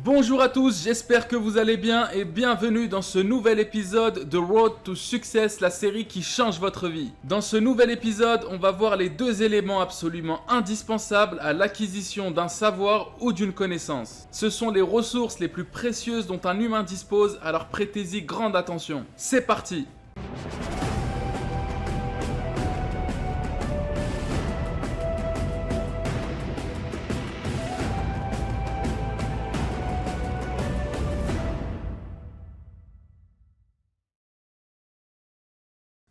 Bonjour à tous, j'espère que vous allez bien et bienvenue dans ce nouvel épisode de Road to Success, la série qui change votre vie. Dans ce nouvel épisode, on va voir les deux éléments absolument indispensables à l'acquisition d'un savoir ou d'une connaissance. Ce sont les ressources les plus précieuses dont un humain dispose, alors prêtez-y grande attention. C'est parti!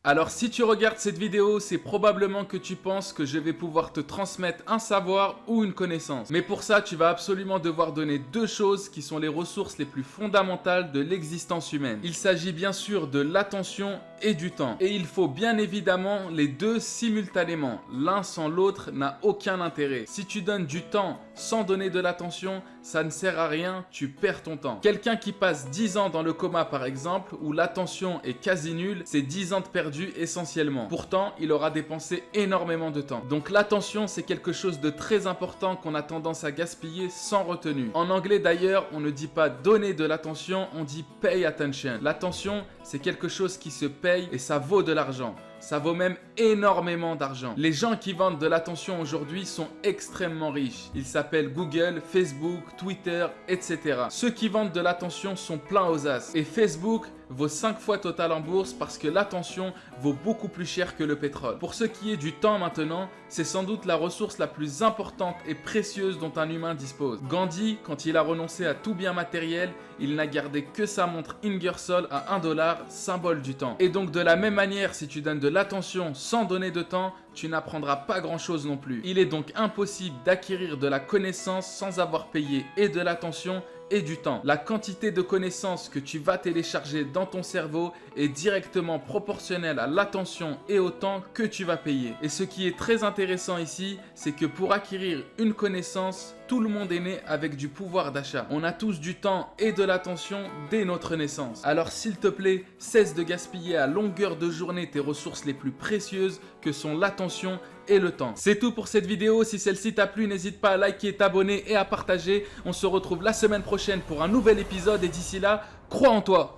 Alors si tu regardes cette vidéo, c'est probablement que tu penses que je vais pouvoir te transmettre un savoir ou une connaissance. Mais pour ça, tu vas absolument devoir donner deux choses qui sont les ressources les plus fondamentales de l'existence humaine. Il s'agit bien sûr de l'attention et du temps. Et il faut bien évidemment les deux simultanément. L'un sans l'autre n'a aucun intérêt. Si tu donnes du temps sans donner de l'attention, ça ne sert à rien, tu perds ton temps. Quelqu'un qui passe 10 ans dans le coma par exemple, où l'attention est quasi nulle, c'est 10 ans de perdu essentiellement. Pourtant, il aura dépensé énormément de temps. Donc l'attention, c'est quelque chose de très important qu'on a tendance à gaspiller sans retenue. En anglais d'ailleurs, on ne dit pas donner de l'attention, on dit pay attention. L'attention, c'est quelque chose qui se paye et ça vaut de l'argent. Ça vaut même énormément d'argent. Les gens qui vendent de l'attention aujourd'hui sont extrêmement riches. Ils s'appellent Google, Facebook, Twitter, etc. Ceux qui vendent de l'attention sont pleins aux as. Et Facebook vaut 5 fois Total en bourse parce que l'attention vaut beaucoup plus cher que le pétrole. Pour ce qui est du temps maintenant, c'est sans doute la ressource la plus importante et précieuse dont un humain dispose. Gandhi, quand il a renoncé à tout bien matériel, il n'a gardé que sa montre Ingersoll à $1, symbole du temps. Et donc de la même manière, si tu donnes de l'attention sans donner de temps, tu n'apprendras pas grand chose non plus. Il est donc impossible d'acquérir de la connaissance sans avoir payé et de l'attention et du temps. La quantité de connaissances que tu vas télécharger dans ton cerveau est directement proportionnelle à l'attention et au temps que tu vas payer. Et ce qui est très intéressant ici, c'est que pour acquérir une connaissance, tout le monde est né avec du pouvoir d'achat. On a tous du temps et de l'attention dès notre naissance. Alors s'il te plaît, cesse de gaspiller à longueur de journée tes ressources les plus précieuses que sont l'attention et le temps. C'est tout pour cette vidéo. Si celle-ci t'a plu, n'hésite pas à liker, t'abonner et à partager. On se retrouve la semaine prochaine pour un nouvel épisode et d'ici là, crois en toi.